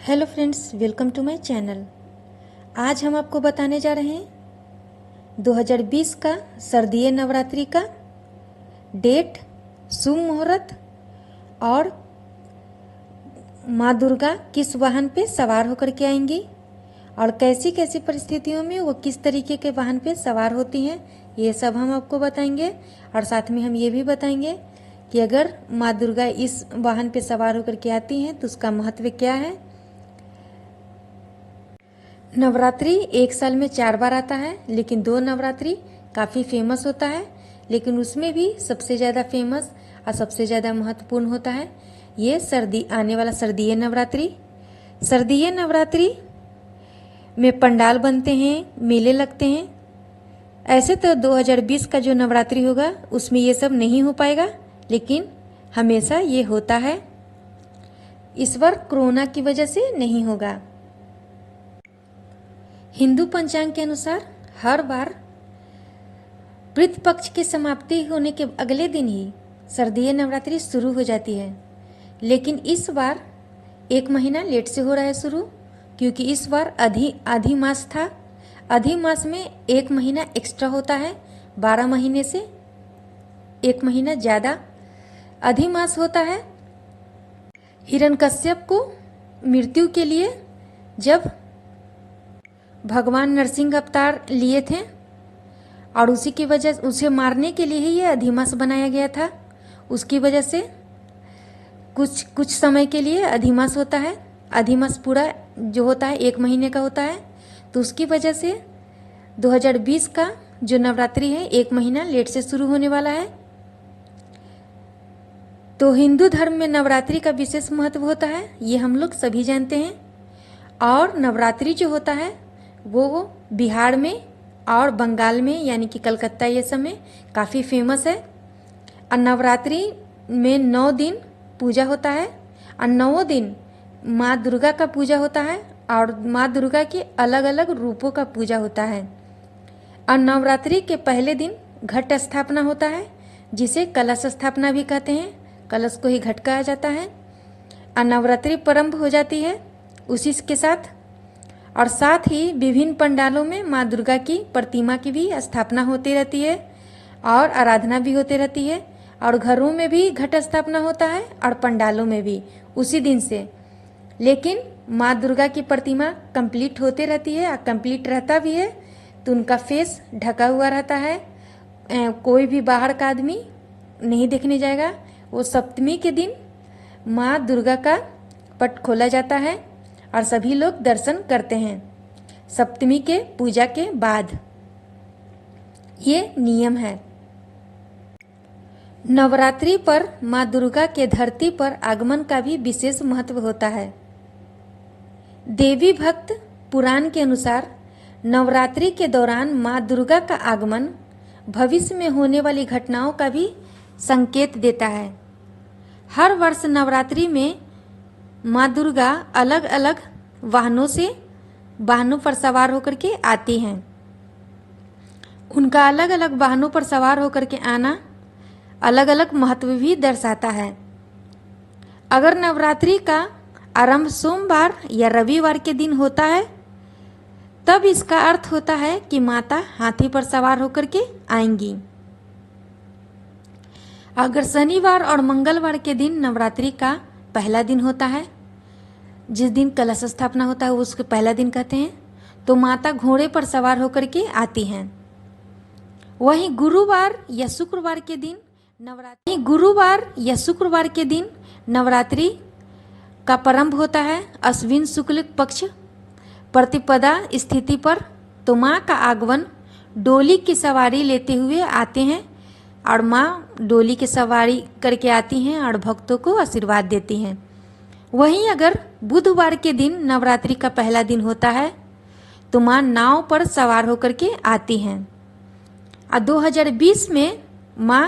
Hello friends, welcome to my channel. आज हम आपको बताने जा रहे हैं 2020 का शारदीय नवरात्रि का डेट, शुभ मुहूर्त और माँ दुर्गा किस वाहन पे सवार होकर के आएंगी और कैसी कैसी परिस्थितियों में वो किस तरीके के वाहन पे सवार होती हैं, ये सब हम आपको बताएंगे। और साथ में हम ये भी बताएंगे कि अगर माँ दुर्गा इस वाहन पे सवार होकर के आती हैं तो उसका महत्व क्या है। नवरात्रि एक साल में 4 बार आता है, लेकिन 2 नवरात्रि काफ़ी फेमस होता है। लेकिन उसमें भी सबसे ज़्यादा फेमस और सबसे ज़्यादा महत्वपूर्ण होता है ये आने वाला शारदीय नवरात्रि। शारदीय नवरात्रि में पंडाल बनते हैं, मेले लगते हैं। ऐसे तो 2020 का जो नवरात्रि होगा उसमें ये सब नहीं हो पाएगा, लेकिन हमेशा ये होता है। इस बार कोरोना की वजह से नहीं होगा। हिंदू पंचांग के अनुसार हर बार पितृ पक्ष की समाप्ति होने के अगले दिन ही शारदीय नवरात्रि शुरू हो जाती है, लेकिन इस बार 1 महीना लेट से हो रहा है शुरू, क्योंकि इस बार आधी मास था। आधी मास में 1 महीना एक्स्ट्रा होता है, 12 महीने से 1 महीना ज़्यादा आधी मास होता है। हिरण्यकश्यप को मृत्यु के लिए जब भगवान नरसिंह अवतार लिए थे और उसी की वजह उसे मारने के लिए ही ये अधिमास बनाया गया था। उसकी वजह से कुछ समय के लिए अधिमास होता है। अधिमास पूरा जो होता है 1 महीने का होता है, तो उसकी वजह से 2020 का जो नवरात्रि है 1 महीना लेट से शुरू होने वाला है। तो हिंदू धर्म में नवरात्रि का विशेष महत्व होता है, ये हम लोग सभी जानते हैं। और नवरात्रि जो होता है वो बिहार में और बंगाल में यानी कि कलकत्ता ये सब में काफ़ी फेमस है। और नवरात्रि में 9 दिन पूजा होता है और 9 दिन माँ दुर्गा का पूजा होता है और माँ दुर्गा के अलग अलग रूपों का पूजा होता है। और नवरात्रि के पहले दिन घट स्थापना होता है, जिसे कलश स्थापना भी कहते हैं। कलश को ही घट कहा जाता है। और नवरात्रि प्रारंभ हो जाती है उसी के साथ। और साथ ही विभिन्न पंडालों में माँ दुर्गा की प्रतिमा की भी स्थापना होती रहती है और आराधना भी होती रहती है। और घरों में भी घट स्थापना होता है और पंडालों में भी उसी दिन से। लेकिन माँ दुर्गा की प्रतिमा कंप्लीट होते रहती है और कंप्लीट रहता भी है, तो उनका फेस ढका हुआ रहता है। कोई भी बाहर का आदमी नहीं देखने जाएगा। वो सप्तमी के दिन माँ दुर्गा का पट खोला जाता है और सभी लोग दर्शन करते हैं सप्तमी के पूजा के बाद। ये नियम है। नवरात्रि पर माँ दुर्गा के धरती पर आगमन का भी विशेष महत्व होता है। देवी भक्त पुराण के अनुसार नवरात्रि के दौरान माँ दुर्गा का आगमन भविष्य में होने वाली घटनाओं का भी संकेत देता है। हर वर्ष नवरात्रि में माँ दुर्गा अलग अलग वाहनों पर सवार होकर के आती हैं। उनका अलग अलग वाहनों पर सवार होकर के आना अलग अलग महत्व भी दर्शाता है। अगर नवरात्रि का आरंभ सोमवार या रविवार के दिन होता है, तब इसका अर्थ होता है कि माता हाथी पर सवार होकर के आएंगी। अगर शनिवार और मंगलवार के दिन नवरात्रि का पहला दिन होता है, जिस दिन कलश स्थापना होता है उसको पहला दिन कहते हैं, तो माता घोड़े पर सवार होकर के आती हैं। वहीं गुरुवार या शुक्रवार के दिन नवरात्रि का प्रारंभ होता है अश्विन शुक्ल पक्ष प्रतिपदा स्थिति पर। तो माँ का आगमन डोली की सवारी लेते हुए आते हैं और माँ डोली की सवारी करके आती हैं और भक्तों को आशीर्वाद देती हैं। वहीं अगर बुधवार के दिन नवरात्रि का पहला दिन होता है, तो माँ नाव पर सवार होकर के आती हैं। और 2020 में माँ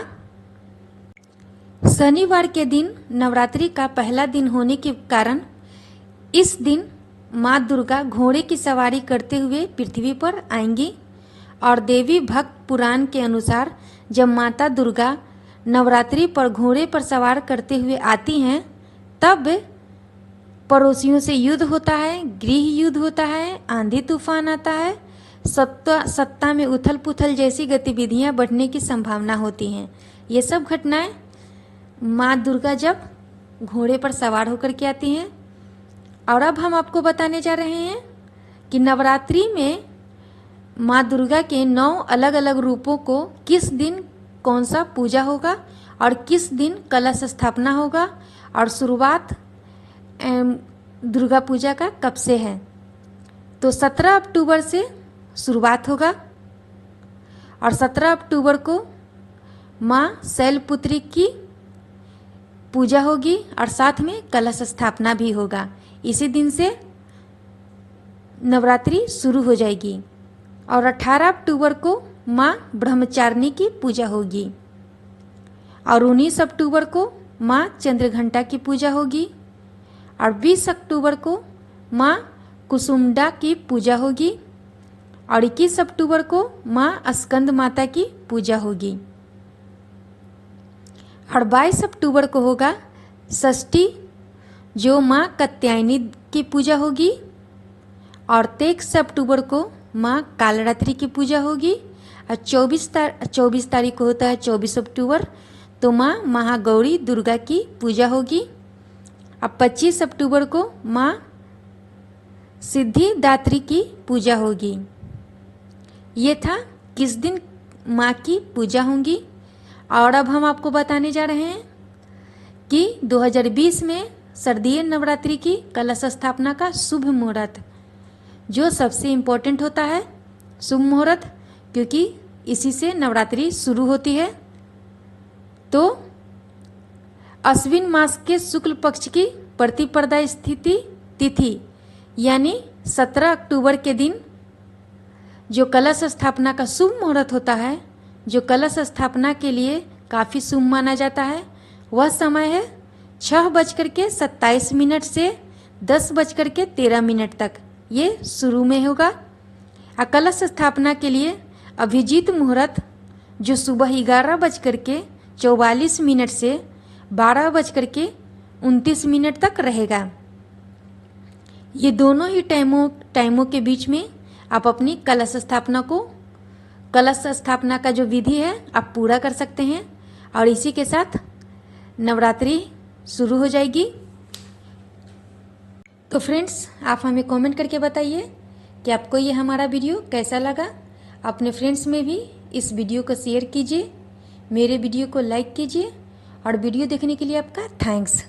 शनिवार के दिन नवरात्रि का पहला दिन होने के कारण इस दिन माँ दुर्गा घोड़े की सवारी करते हुए पृथ्वी पर आएंगी। और देवी भक्त पुराण के अनुसार जब माता दुर्गा नवरात्रि पर घोड़े पर सवार करते हुए आती हैं, तब पड़ोसियों से युद्ध होता है, गृह युद्ध होता है, आंधी तूफान आता है, सत्ता में उथल पुथल जैसी गतिविधियां बढ़ने की संभावना होती हैं। ये सब घटनाएं माँ दुर्गा जब घोड़े पर सवार होकर के आती हैं। और अब हम आपको बताने जा रहे हैं कि नवरात्रि में माँ दुर्गा के 9 अलग अलग रूपों को किस दिन कौन सा पूजा होगा और किस दिन कलश स्थापना होगा और शुरुआत दुर्गा पूजा का कब से है। तो 17 अक्टूबर से शुरुआत होगा और 17 अक्टूबर को माँ शैलपुत्री की पूजा होगी और साथ में कलश स्थापना भी होगा। इसी दिन से नवरात्रि शुरू हो जाएगी। और 18 अक्टूबर को माँ ब्रह्मचारिणी की पूजा होगी और 19 अक्टूबर को माँ चंद्रघंटा की पूजा होगी और 20 अक्टूबर को माँ कुसुमडा की पूजा होगी और 21 अक्टूबर को माँ स्कंद माता की पूजा होगी और 22 अक्टूबर को होगा षष्ठी, जो माँ कात्यायनी की पूजा होगी और 23 अक्टूबर को माँ कालरात्रि की पूजा होगी और 24 तारीख को होता है 24 अक्टूबर, तो माँ महागौरी दुर्गा की पूजा होगी। अब 25 अक्टूबर को माँ सिद्धिदात्री की पूजा होगी। ये था किस दिन माँ की पूजा होंगी। और अब हम आपको बताने जा रहे हैं कि 2020 में शारदीय नवरात्रि की कलश स्थापना का शुभ मुहूर्त, जो सबसे इम्पोर्टेंट होता है शुभ मुहूर्त, क्योंकि इसी से नवरात्रि शुरू होती है। तो अश्विन मास के शुक्ल पक्ष की प्रतिपदा स्थिति तिथि यानी 17 अक्टूबर के दिन जो कलश स्थापना का शुभ मुहूर्त होता है, जो कलश स्थापना के लिए काफ़ी शुभ माना जाता है, वह समय है 6:27 से 10:13 तक। ये शुरू में होगा। कलश स्थापना के लिए अभिजीत मुहूर्त जो सुबह 11:44 से 12:29 तक रहेगा। ये दोनों ही टाइमों के बीच में आप अपनी कलश स्थापना का जो विधि है आप पूरा कर सकते हैं और इसी के साथ नवरात्रि शुरू हो जाएगी। तो फ्रेंड्स, आप हमें कमेंट करके बताइए कि आपको ये हमारा वीडियो कैसा लगा। अपने फ्रेंड्स में भी इस वीडियो को शेयर कीजिए, मेरे वीडियो को लाइक कीजिए और वीडियो देखने के लिए आपका थैंक्स।